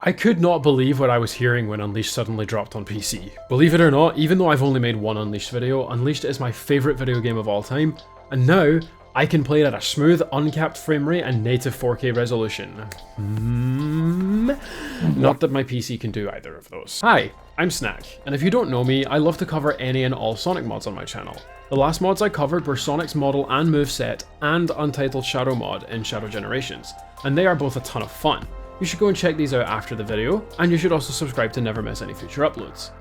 I could not believe what I was hearing when Unleashed suddenly dropped on PC. Believe it or not, even though I've only made one Unleashed video, Unleashed is my favourite video game of all time, and now I can play it at a smooth, uncapped frame rate and native 4K resolution. Not that my PC can do either of those. Hi, I'm Snack, and if you don't know me, I love to cover any and all Sonic mods on my channel. The last mods I covered were Sonic's model and moveset and Untitled Shadow mod in Shadow Generations, and they are both a ton of fun. You should go and check these out after the video, and you should also subscribe to never miss any future uploads.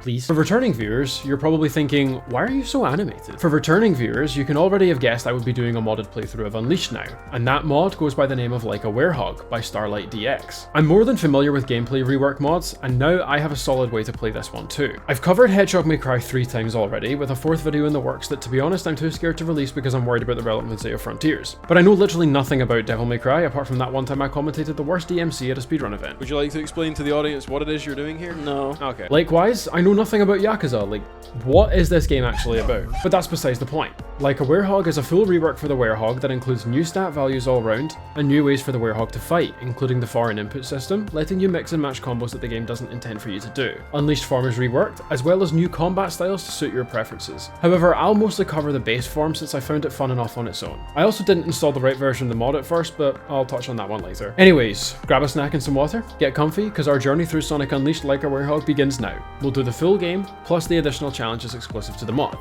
Please. For returning viewers, you're probably thinking, why are you so animated? For returning viewers, you can already have guessed I would be doing a modded playthrough of Unleashed now, and that mod goes by the name of Like a Werehog by Starlight DX. I'm more than familiar with gameplay rework mods, and now I have a solid way to play this one too. I've covered Hedgehog May Cry 3 times already, with a 4th video in the works that, to be honest, I'm too scared to release because I'm worried about the relevancy of Frontiers. But I know literally nothing about Devil May Cry, apart from that one time I commentated the worst DMC at a speedrun event. Would you like to explain to the audience what it is you're doing here? No. Okay. Likewise, I know nothing about Yakuza, like, what is this game actually about? But that's besides the point. Like a Werehog is a full rework for the Werehog that includes new stat values all round, and new ways for the Werehog to fight, including the foreign input system, letting you mix and match combos that the game doesn't intend for you to do. Unleashed form is reworked, as well as new combat styles to suit your preferences. However, I'll mostly cover the base form since I found it fun enough on its own. I also didn't install the right version of the mod at first, but I'll touch on that one later. Anyways, grab a snack and some water, get comfy, because our journey through Sonic Unleashed Like a Werehog begins now. We'll do the full game, plus the additional challenges exclusive to the mod.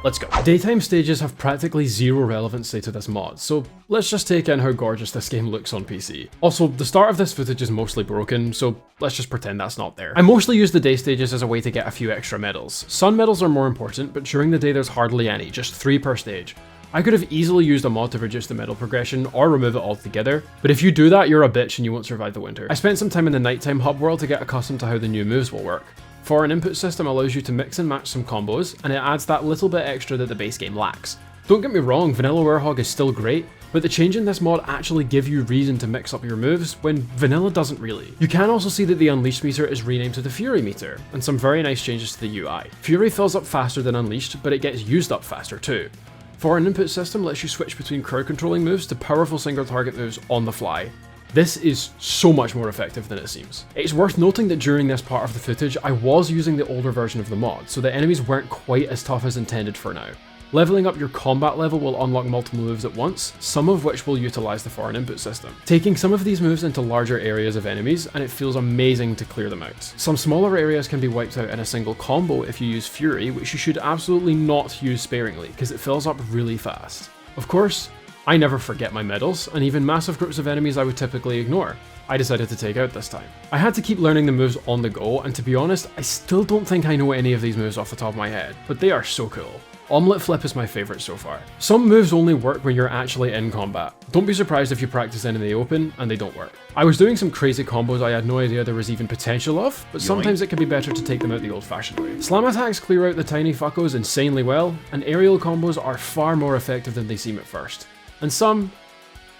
Let's go. Daytime stages have practically zero relevancy to this mod, so let's just take in how gorgeous this game looks on PC. Also, the start of this footage is mostly broken, so let's just pretend that's not there. I mostly use the day stages as a way to get a few extra medals. Sun medals are more important, but during the day there's hardly any, just 3 per stage. I could have easily used a mod to reduce the medal progression or remove it altogether, but if you do that, you're a bitch and you won't survive the winter. I spent some time in the nighttime hub world to get accustomed to how the new moves will work. Foreign input system allows you to mix and match some combos, and it adds that little bit extra that the base game lacks. Don't get me wrong, Vanilla Werehog is still great, but the change in this mod actually give you reason to mix up your moves, when Vanilla doesn't really. You can also see that the Unleashed meter is renamed to the Fury meter, and some very nice changes to the UI. Fury fills up faster than Unleashed, but it gets used up faster too. Foreign input system lets you switch between crowd controlling moves to powerful single target moves on the fly. This is so much more effective than it seems. It's worth noting that during this part of the footage, I was using the older version of the mod, so the enemies weren't quite as tough as intended for now. Leveling up your combat level will unlock multiple moves at once, some of which will utilise the foreign input system, taking some of these moves into larger areas of enemies, and it feels amazing to clear them out. Some smaller areas can be wiped out in a single combo if you use Fury, which you should absolutely not use sparingly, because it fills up really fast. Of course, I never forget my medals, and even massive groups of enemies I would typically ignore, I decided to take out this time. I had to keep learning the moves on the go, and to be honest, I still don't think I know any of these moves off the top of my head, but they are so cool. Omelette Flip is my favourite so far. Some moves only work when you're actually in combat. Don't be surprised if you practice in the open and they don't work. I was doing some crazy combos I had no idea there was even potential of, but sometimes it can be better to take them out the old-fashioned way. Slam attacks clear out the tiny fuckos insanely well, and aerial combos are far more effective than they seem at first. And some,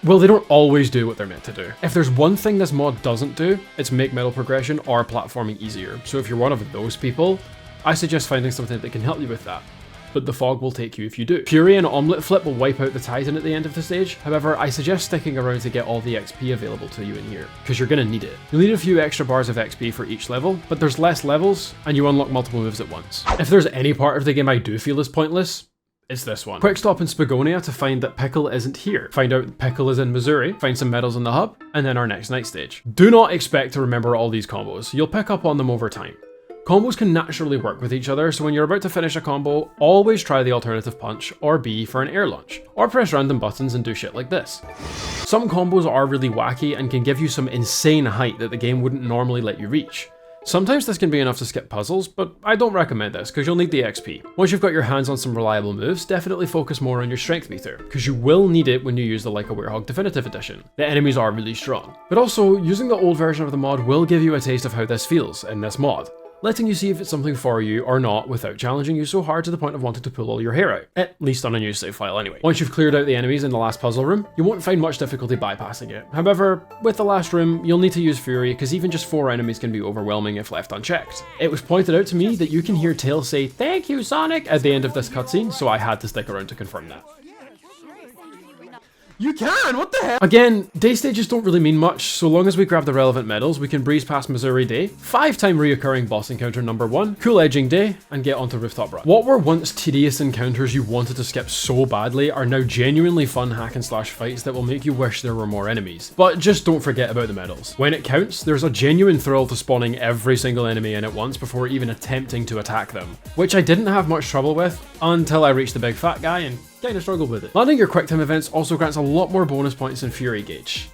well, they don't always do what they're meant to do. If there's one thing this mod doesn't do, it's make medal progression or platforming easier. So if you're one of those people, I suggest finding something that can help you with that. But the fog will take you if you do. Fury and Omelette Flip will wipe out the Titan at the end of the stage. However, I suggest sticking around to get all the XP available to you in here, because you're gonna need it. You'll need a few extra bars of XP for each level, but there's less levels, and you unlock multiple moves at once. If there's any part of the game I do feel is pointless, it's this one. Quick stop in Spagonia to find that Pickle isn't here. Find out that Pickle is in Missouri, find some medals in the hub, and then our next night stage. Do not expect to remember all these combos. You'll pick up on them over time. Combos can naturally work with each other, so when you're about to finish a combo, always try the alternative punch, or B for an air launch, or press random buttons and do shit like this. Some combos are really wacky and can give you some insane height that the game wouldn't normally let you reach. Sometimes this can be enough to skip puzzles, but I don't recommend this because you'll need the XP. Once you've got your hands on some reliable moves, definitely focus more on your strength meter, because you will need it when you use the Like a Werehog Definitive Edition. The enemies are really strong. But also, using the old version of the mod will give you a taste of how this feels in this mod, letting you see if it's something for you or not without challenging you so hard to the point of wanting to pull all your hair out. At least on a new save file anyway. Once you've cleared out the enemies in the last puzzle room, you won't find much difficulty bypassing it. However, with the last room, you'll need to use Fury because even just 4 enemies can be overwhelming if left unchecked. It was pointed out to me that you can hear Tails say, "Thank you, Sonic," at the end of this cutscene, so I had to stick around to confirm that. You can, what the hell? Again, day stages don't really mean much. So long as we grab the relevant medals, we can breeze past Missouri Day, 5-time reoccurring boss encounter number 1, Cool Edging Day, and get onto Rooftop Run. What were once tedious encounters you wanted to skip so badly are now genuinely fun hack and slash fights that will make you wish there were more enemies. But just don't forget about the medals. When it counts, there's a genuine thrill to spawning every single enemy in at once before even attempting to attack them, which I didn't have much trouble with until I reached the big fat guy and kinda struggled with it. Landing your quick time events also grants a lot more bonus points than Fury Gauge.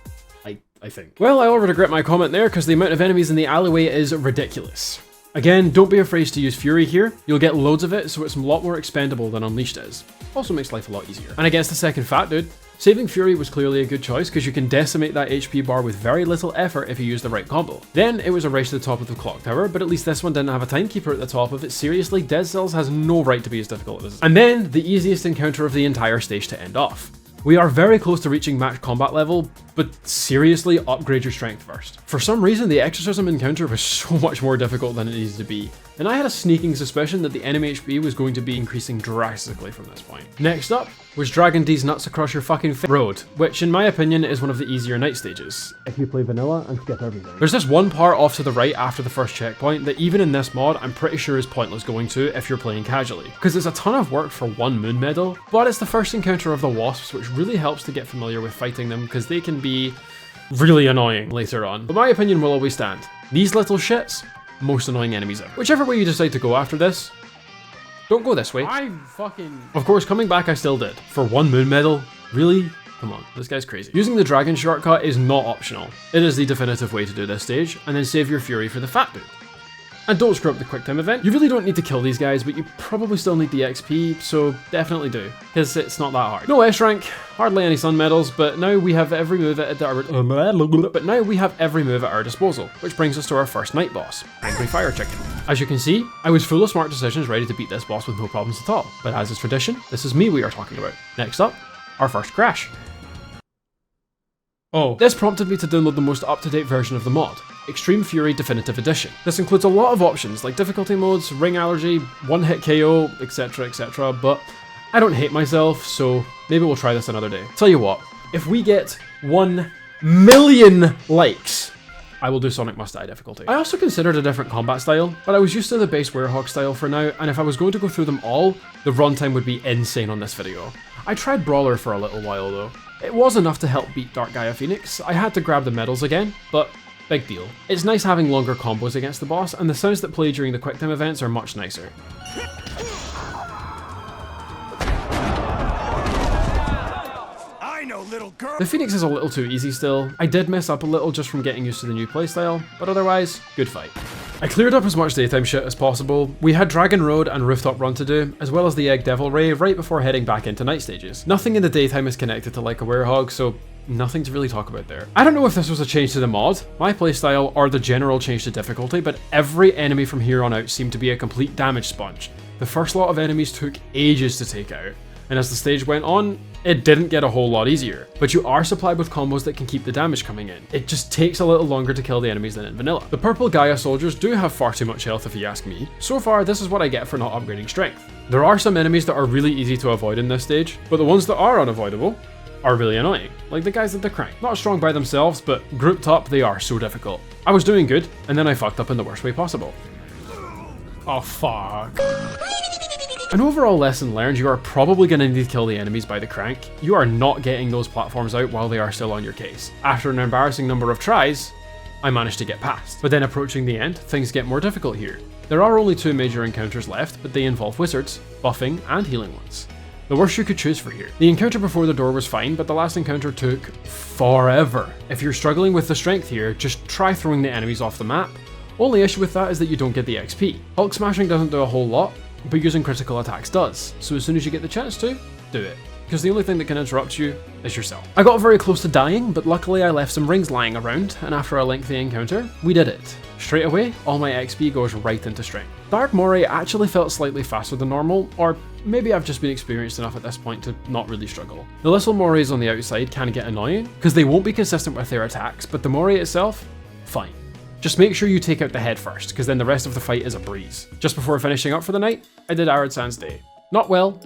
I think. Well, I already regret my comment there because the amount of enemies in the alleyway is ridiculous. Again, don't be afraid to use Fury here. You'll get loads of it, so it's a lot more expendable than Unleashed is. Also makes life a lot easier. And against the second fat dude, saving Fury was clearly a good choice because you can decimate that HP bar with very little effort if you use the right combo. Then it was a race to the top of the clock tower, but at least this one didn't have a timekeeper at the top of it. Seriously, Dead Cells has no right to be as difficult as this. And then the easiest encounter of the entire stage to end off. We are very close to reaching max combat level, but seriously upgrade your strength first. For some reason, the exorcism encounter was so much more difficult than it needed to be, and I had a sneaking suspicion that the enemy HP was going to be increasing drastically from this point. Next up was Dragon D's Nuts Across Your Fucking Road, which in my opinion is one of the easier night stages, if you play vanilla and skip everything. There's this one part off to the right after the first checkpoint that even in this mod I'm pretty sure is pointless going to if you're playing casually, because it's a ton of work for one moon medal, but it's the first encounter of the wasps, which really helps to get familiar with fighting them because they can be really annoying later on. But my opinion will always stand. These little shits, most annoying enemies ever. Whichever way you decide to go after this, don't go this way. Of course, coming back I still did. For one moon medal? Really? Come on, this guy's crazy. Using the dragon shortcut is not optional. It is the definitive way to do this stage, and then save your fury for the fat dude. And don't screw up the quick time event. You really don't need to kill these guys, but you probably still need the XP, so definitely do, because it's not that hard. No S rank, hardly any sun medals, but now we have every move at our disposal, which brings us to our first night boss, Angry Fire Chicken. As you can see, I was full of smart decisions ready to beat this boss with no problems at all, but as is tradition, this is me we are talking about. Next up, our first crash. Oh, this prompted me to download the most up-to-date version of the mod, Extreme Fury Definitive Edition. This includes a lot of options like difficulty modes, ring allergy, one-hit KO, etc, but I don't hate myself, so maybe we'll try this another day. Tell you what, if we get 1 million likes, I will do Sonic Must Die difficulty. I also considered a different combat style, but I was used to the base Werehog style for now, and if I was going to go through them all, the runtime would be insane on this video. I tried Brawler for a little while though. It was enough to help beat Dark Gaia Phoenix. I had to grab the medals again, but big deal. It's nice having longer combos against the boss, and the sounds that play during the quick time events are much nicer. Little girl. The Phoenix is a little too easy still. I did mess up a little just from getting used to the new playstyle, but otherwise, good fight. I cleared up as much daytime shit as possible. We had Dragon Road and Rooftop Run to do, as well as the Egg Devil Ray right before heading back into night stages. Nothing in the daytime is connected to like a Werehog, so nothing to really talk about there. I don't know if this was a change to the mod, my playstyle, or the general change to difficulty, but every enemy from here on out seemed to be a complete damage sponge. The first lot of enemies took ages to take out, and as the stage went on, it didn't get a whole lot easier, but you are supplied with combos that can keep the damage coming in. It just takes a little longer to kill the enemies than in vanilla. The purple Gaia soldiers do have far too much health if you ask me. So far, this is what I get for not upgrading strength. There are some enemies that are really easy to avoid in this stage, but the ones that are unavoidable are really annoying, like the guys at the crank. Not strong by themselves, but grouped up, they are so difficult. I was doing good, and then I fucked up in the worst way possible. Oh fuck. An overall lesson learned, you are probably going to need to kill the enemies by the crank. You are not getting those platforms out while they are still on your case. After an embarrassing number of tries, I managed to get past. But then approaching the end, things get more difficult here. There are only 2 major encounters left, but they involve wizards, buffing, and healing ones. The worst you could choose for here. The encounter before the door was fine, but the last encounter took forever. If you're struggling with the strength here, just try throwing the enemies off the map. Only issue with that is that you don't get the XP. Hulk smashing doesn't do a whole lot, but using critical attacks does, so as soon as you get the chance to, do it. Because the only thing that can interrupt you is yourself. I got very close to dying, but luckily I left some rings lying around, and after a lengthy encounter, we did it. Straight away, all my XP goes right into strength. Dark Moray actually felt slightly faster than normal, or maybe I've just been experienced enough at this point to not really struggle. The little Morays on the outside can get annoying, because they won't be consistent with their attacks, but the Moray itself, fine. Just make sure you take out the head first, because then the rest of the fight is a breeze. Just before finishing up for the night, I did Arid Sands Day. Not well,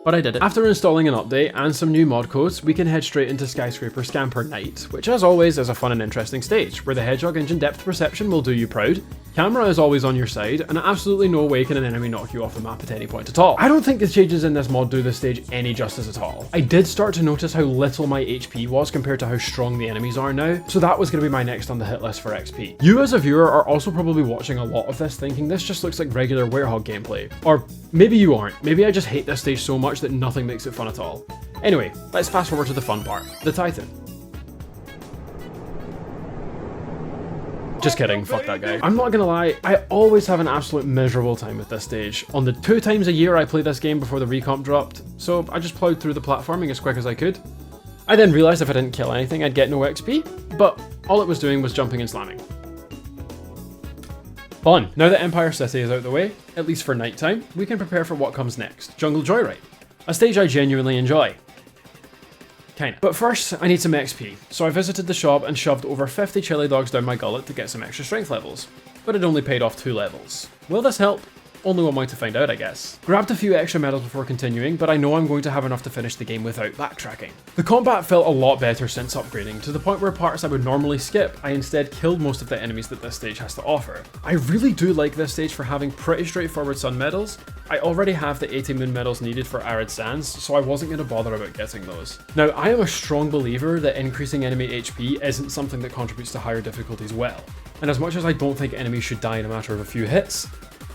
but I did it. After installing an update and some new mod codes, we can head straight into Skyscraper Scamper Night, which as always is a fun and interesting stage, where the Hedgehog engine depth perception will do you proud, camera is always on your side, and absolutely no way can an enemy knock you off the map at any point at all. I don't think the changes in this mod do the stage any justice at all. I did start to notice how little my HP was compared to how strong the enemies are now, so that was going to be my next on the hit list for XP. You as a viewer are also probably watching a lot of this thinking this just looks like regular Werehog gameplay, or maybe you aren't, maybe I just hate this stage so much that nothing makes it fun at all. Anyway, let's fast forward to the fun part, the Titan. Just kidding, fuck that guy. I'm not gonna lie, I always have an absolute miserable time with this stage. On the 2 times a year I play this game before the recomp dropped, so I just plowed through the platforming as quick as I could. I then realised if I didn't kill anything I'd get no XP, but all it was doing was jumping and slamming. Fun. Now that Empire City is out of the way, at least for nighttime, we can prepare for what comes next, Jungle Joyride. A stage I genuinely enjoy. Kinda. But first, I need some XP, so I visited the shop and shoved over 50 chili dogs down my gullet to get some extra strength levels. But it only paid off 2 levels. Will this help? Only one way to find out, I guess. Grabbed a few extra medals before continuing, but I know I'm going to have enough to finish the game without backtracking. The combat felt a lot better since upgrading, to the point where parts I would normally skip, I instead killed most of the enemies that this stage has to offer. I really do like this stage for having pretty straightforward sun medals. I already have the 80 moon medals needed for Arid Sands, so I wasn't going to bother about getting those. Now, I am a strong believer that increasing enemy HP isn't something that contributes to higher difficulties well. And as much as I don't think enemies should die in a matter of a few hits,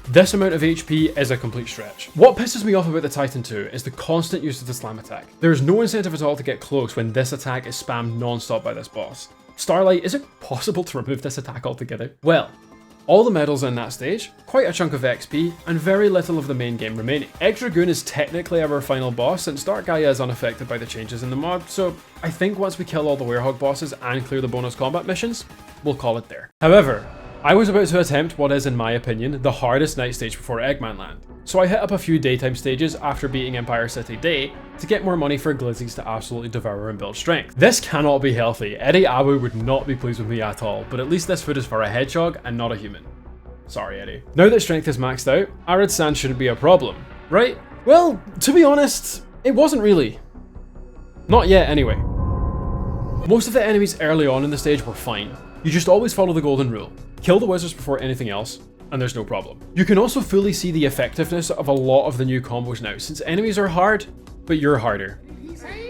this amount of HP is a complete stretch. What pisses me off about the Titan 2 is the constant use of the slam attack. There is no incentive at all to get close when this attack is spammed non-stop by this boss. Starlight, is it possible to remove this attack altogether? Well, all the medals in that stage, quite a chunk of XP, and very little of the main game remaining. Dragoon is technically our final boss since Dark Gaia is unaffected by the changes in the mod, so I think once we kill all the Werehog bosses and clear the bonus combat missions, we'll call it there. However, I was about to attempt what is, in my opinion, the hardest night stage before Eggmanland. So I hit up a few daytime stages after beating Empire City Day to get more money for glizzies to absolutely devour and build strength. This cannot be healthy. Eddie Abu would not be pleased with me at all, but at least this food is for a hedgehog and not a human. Sorry, Eddie. Now that strength is maxed out, Arid Sands shouldn't be a problem, right? Well, to be honest, it wasn't really. Not yet, anyway. Most of the enemies early on in the stage were fine. You just always follow the golden rule. Kill the wizards before anything else, and there's no problem. You can also fully see the effectiveness of a lot of the new combos now, since enemies are hard, but you're harder.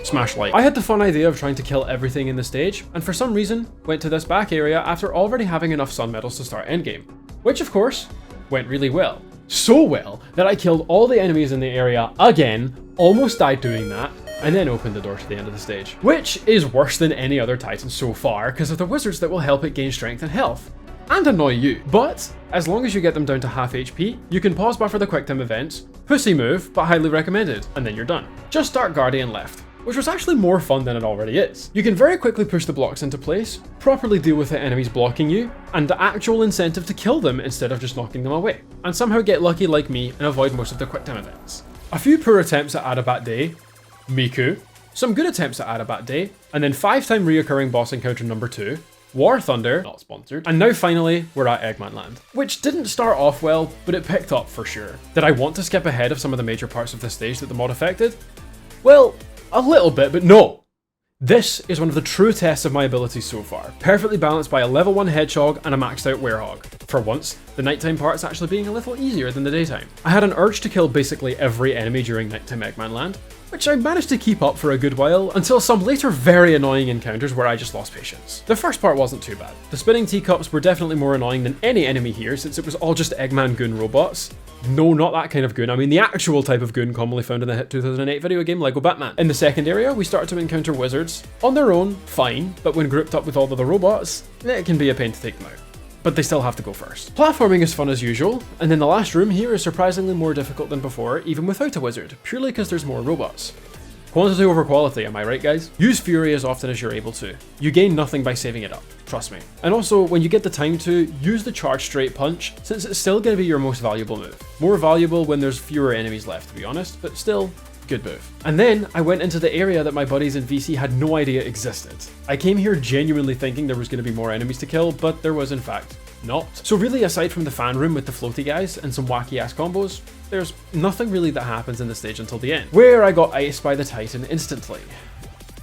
Smash like. I had the fun idea of trying to kill everything in the stage, and for some reason, went to this back area after already having enough sun medals to start endgame. Which of course, went really well. So well, that I killed all the enemies in the area again, almost died doing that, and then opened the door to the end of the stage. Which is worse than any other Titan so far, because of the wizards that will help it gain strength and health. And annoy you. But, as long as you get them down to half HP, you can pause buffer the quick time events, pussy move, but highly recommended, and then you're done. Just start Guardian left, which was actually more fun than it already is. You can very quickly push the blocks into place, properly deal with the enemies blocking you, and the actual incentive to kill them instead of just knocking them away, and somehow get lucky like me and avoid most of the quick time events. A few poor attempts at Arabat Day, Miku, some good attempts at Arabat Day, and then 5-time reoccurring boss encounter number 2, War Thunder, not sponsored, and now finally we're at Eggmanland, which didn't start off well, but it picked up for sure. Did I want to skip ahead of some of the major parts of the stage that the mod affected? Well, a little bit, but no. This is one of the true tests of my abilities so far, perfectly balanced by a level 1 Hedgehog and a maxed out Werehog. For once, the nighttime parts actually being a little easier than the daytime. I had an urge to kill basically every enemy during nighttime Eggmanland, which I managed to keep up for a good while, until some later very annoying encounters where I just lost patience. The first part wasn't too bad. The spinning teacups were definitely more annoying than any enemy here, since it was all just Eggman goon robots. No, not that kind of goon, I mean the actual type of goon commonly found in the hit 2008 video game Lego Batman. In the second area, we started to encounter wizards. On their own, fine, but when grouped up with all of the robots, it can be a pain to take them out. But they still have to go first. Platforming is fun as usual, and then the last room here is surprisingly more difficult than before, even without a wizard, purely because there's more robots. Quantity over quality, am I right guys? Use Fury as often as you're able to. You gain nothing by saving it up, trust me. And also, when you get the time to, use the charge straight punch, since it's still going to be your most valuable move. More valuable when there's fewer enemies left, to be honest, but still, good move. And then, I went into the area that my buddies in VC had no idea existed. I came here genuinely thinking there was going to be more enemies to kill, but there was in fact not. So really, aside from the fan room with the floaty guys and some wacky ass combos, there's nothing really that happens in the stage until the end, where I got iced by the Titan instantly.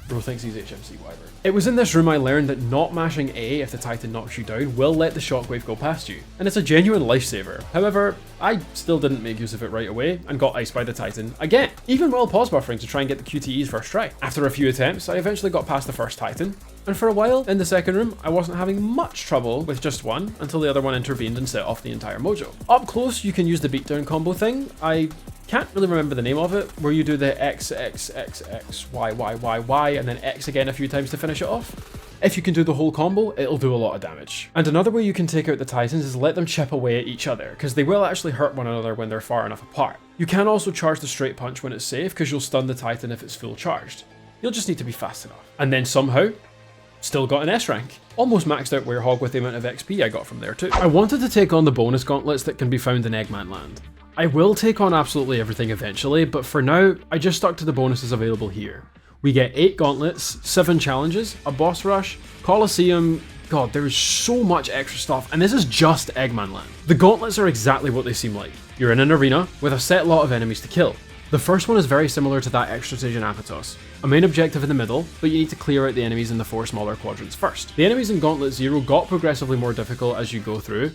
Bro thinks he's HMC Wyvern. It was in this room I learned that not mashing A if the Titan knocks you down will let the shockwave go past you, and it's a genuine lifesaver. However, I still didn't make use of it right away and got iced by the Titan again, even while pause buffering to try and get the QTEs first try. After a few attempts, I eventually got past the first Titan, and for a while, in the second room, I wasn't having much trouble with just one until the other one intervened and set off the entire mojo. Up close, you can use the beatdown combo thing. I can't really remember the name of it, where you do the X, X, X, X, Y, Y, Y, Y, and then X again a few times to finish it off. If you can do the whole combo, it'll do a lot of damage. And another way you can take out the Titans is let them chip away at each other, because they will actually hurt one another when they're far enough apart. You can also charge the straight punch when it's safe, because you'll stun the Titan if it's full charged. You'll just need to be fast enough. And then somehow, still got an S rank. Almost maxed out Werehog with the amount of XP I got from there too. I wanted to take on the bonus gauntlets that can be found in Eggmanland. I will take on absolutely everything eventually, but for now, I just stuck to the bonuses available here. We get 8 gauntlets, 7 challenges, a boss rush, Colosseum. God, there is so much extra stuff, and this is just Eggmanland. The gauntlets are exactly what they seem like. You're in an arena with a set lot of enemies to kill. The first one is very similar to that extra stage in Apatos. A main objective in the middle, but you need to clear out the enemies in the 4 smaller quadrants first. The enemies in Gauntlet 0 got progressively more difficult as you go through.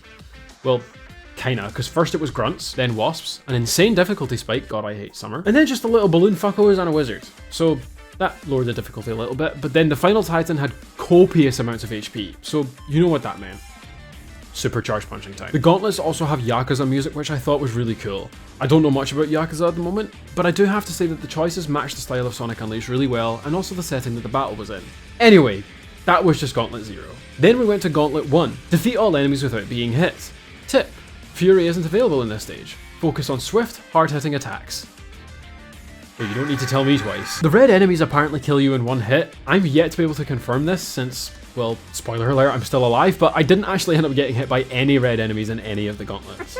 Well, kinda, because first it was grunts, then wasps, an insane difficulty spike, god I hate summer, and then just a little balloon fuckos and a wizard. So that lowered the difficulty a little bit, but then the final Titan had copious amounts of HP, so you know what that meant. Supercharged punching time. The gauntlets also have Yakuza music, which I thought was really cool. I don't know much about Yakuza at the moment, but I do have to say that the choices match the style of Sonic Unleashed really well, and also the setting that the battle was in. Anyway, that was just Gauntlet 0. Then we went to Gauntlet 1, defeat all enemies without being hit. Tip: Fury isn't available in this stage. Focus on swift, hard-hitting attacks. Well, you don't need to tell me twice. The red enemies apparently kill you in one hit. I'm yet to be able to confirm this since, well, spoiler alert, I'm still alive, but I didn't actually end up getting hit by any red enemies in any of the gauntlets.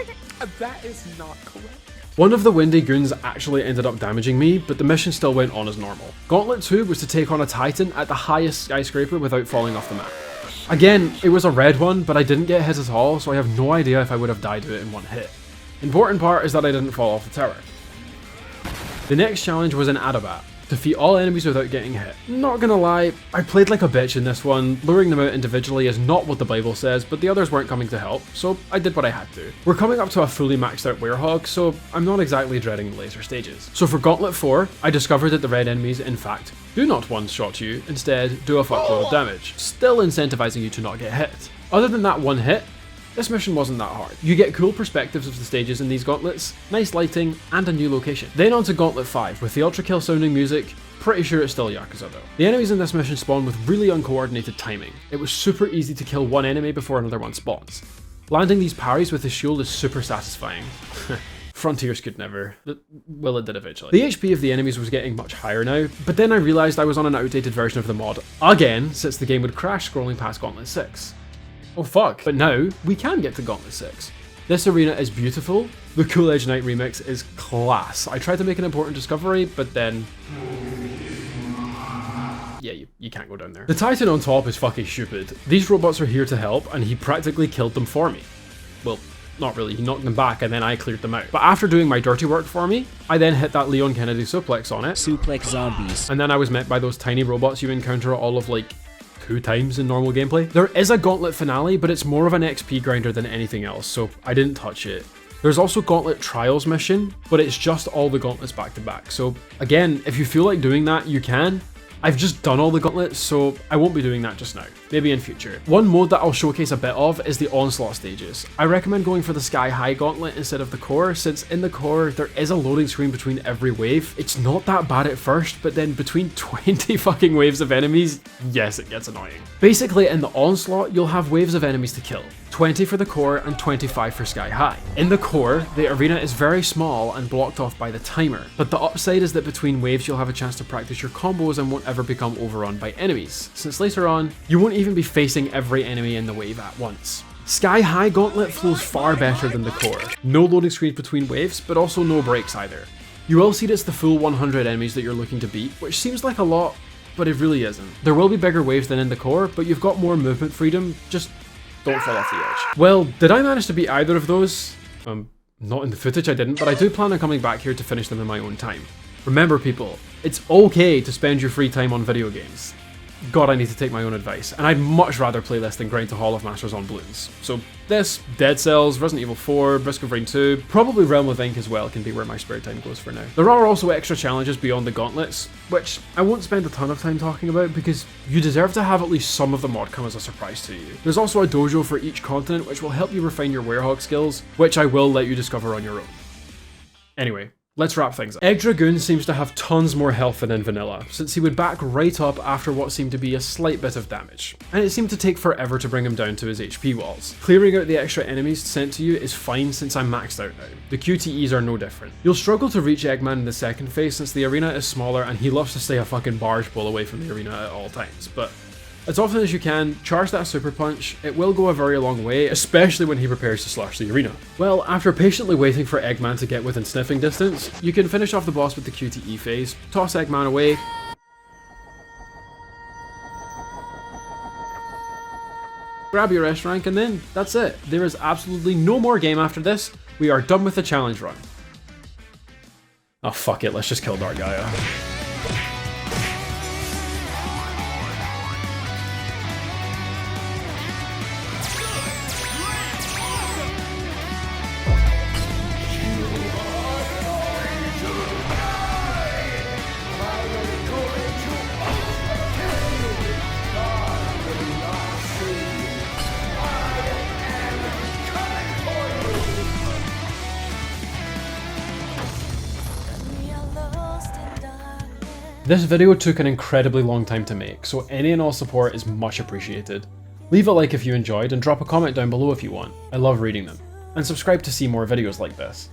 That is not correct. One of the windy goons actually ended up damaging me, but the mission still went on as normal. Gauntlet 2 was to take on a Titan at the highest skyscraper without falling off the map. Again, it was a red one, but I didn't get hit at all, so I have no idea if I would have died to it in one hit. Important part is that I didn't fall off the tower. The next challenge was in Adabat. Defeat all enemies without getting hit. Not gonna lie, I played like a bitch in this one. Luring them out individually is not what the Bible says, but the others weren't coming to help, so I did what I had to. We're coming up to a fully maxed out Werehog, so I'm not exactly dreading the later stages. So for Gauntlet 4, I discovered that the red enemies, in fact, do not one-shot you, instead do a fuckload of damage, still incentivizing you to not get hit. Other than that one hit, this mission wasn't that hard. You get cool perspectives of the stages in these gauntlets, nice lighting, and a new location. Then on to Gauntlet 5, with the ultra kill sounding music. Pretty sure it's still Yakuza though. The enemies in this mission spawn with really uncoordinated timing. It was super easy to kill one enemy before another one spawns. Landing these parries with the shield is super satisfying. Frontiers could never. Well, it did eventually. The HP of the enemies was getting much higher now, but then I realised I was on an outdated version of the mod again, since the game would crash scrolling past Gauntlet 6. Oh fuck. But now, we can get to Gauntlet 6. This arena is beautiful. The Cool Edge Night remix is class. I tried to make an important discovery, but then... yeah, you can't go down there. The Titan on top is fucking stupid. These robots are here to help, and he practically killed them for me. Well, not really, he knocked them back and then I cleared them out. But after doing my dirty work for me, I then hit that Leon Kennedy suplex on it. Suplex zombies. And then I was met by those tiny robots you encounter all of like 2 times in normal gameplay. There is a Gauntlet finale, but it's more of an XP grinder than anything else, so I didn't touch it. There's also Gauntlet Trials mission, but it's just all the gauntlets back to back. So again, if you feel like doing that, you can. I've just done all the gauntlets, so I won't be doing that just now. Maybe in future. One mode that I'll showcase a bit of is the Onslaught stages. I recommend going for the Sky High Gauntlet instead of the core, since in the core there is a loading screen between every wave. It's not that bad at first, but then between 20 fucking waves of enemies, yes, it gets annoying. Basically, in the Onslaught, you'll have waves of enemies to kill. 20 for the core and 25 for Sky High. In the core, the arena is very small and blocked off by the timer, but the upside is that between waves you'll have a chance to practice your combos and won't ever become overrun by enemies, since later on, you won't even be facing every enemy in the wave at once. Sky High Gauntlet flows far better than the core. No loading screens between waves, but also no breaks either. You will see that it's the full 100 enemies that you're looking to beat, which seems like a lot, but it really isn't. There will be bigger waves than in the core, but you've got more movement freedom, just don't fall off the edge. Well, did I manage to beat either of those? Not in the footage I didn't, but I do plan on coming back here to finish them in my own time. Remember people, it's okay to spend your free time on video games. God, I need to take my own advice, and I'd much rather play this than grind to Hall of Masters on balloons. So this, Dead Cells, Resident Evil 4, Risk of Rain 2, probably Realm of Ink as well can be where my spare time goes for now. There are also extra challenges beyond the Gauntlets, which I won't spend a ton of time talking about because you deserve to have at least some of the mod come as a surprise to you. There's also a dojo for each continent which will help you refine your Werehog skills, which I will let you discover on your own. Anyway, let's wrap things up. Egg Dragoon seems to have tons more health than in vanilla, since he would back right up after what seemed to be a slight bit of damage, and it seemed to take forever to bring him down to his HP walls. Clearing out the extra enemies sent to you is fine since I'm maxed out now. The QTEs are no different. You'll struggle to reach Eggman in the second phase since the arena is smaller and he loves to stay a fucking barge pole away from the arena at all times, but as often as you can, charge that super punch, it will go a very long way, especially when he prepares to slash the arena. Well, after patiently waiting for Eggman to get within sniffing distance, you can finish off the boss with the QTE phase, toss Eggman away, grab your S rank, and then that's it. There is absolutely no more game after this. We are done with the challenge run. Oh fuck it, let's just kill Dark Gaia. This video took an incredibly long time to make, so any and all support is much appreciated. Leave a like if you enjoyed and drop a comment down below if you want, I love reading them. And subscribe to see more videos like this.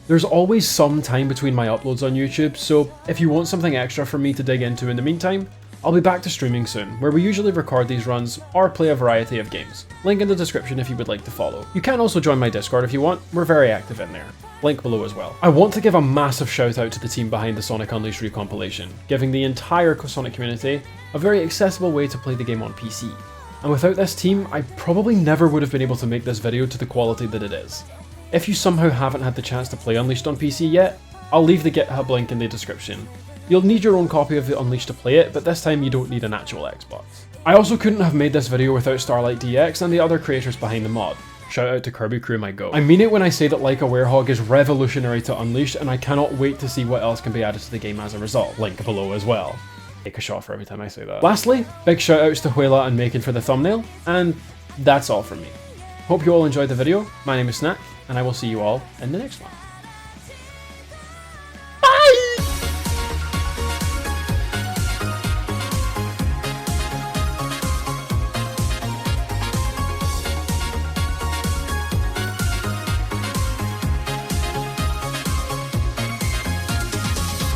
There's always some time between my uploads on YouTube, so if you want something extra for me to dig into in the meantime, I'll be back to streaming soon, where we usually record these runs or play a variety of games. Link in the description if you would like to follow. You can also join my Discord if you want, we're very active in there. Link below as well. I want to give a massive shout out to the team behind the Sonic Unleashed Recompilation, giving the entire Sonic community a very accessible way to play the game on PC. And without this team, I probably never would have been able to make this video to the quality that it is. If you somehow haven't had the chance to play Unleashed on PC yet, I'll leave the GitHub link in the description. You'll need your own copy of the Unleashed to play it, but this time you don't need an actual Xbox. I also couldn't have made this video without Starlight DX and the other creators behind the mod. Shout out to Kirby Crew My Go. I mean it when I say that Like a Werehog is revolutionary to Unleashed, and I cannot wait to see what else can be added to the game as a result. Link below as well. Take a shot for every time I say that. Lastly, big shout outs to hweilla and Makon for the thumbnail, and that's all from me. Hope you all enjoyed the video. My name is Snack, and I will see you all in the next one.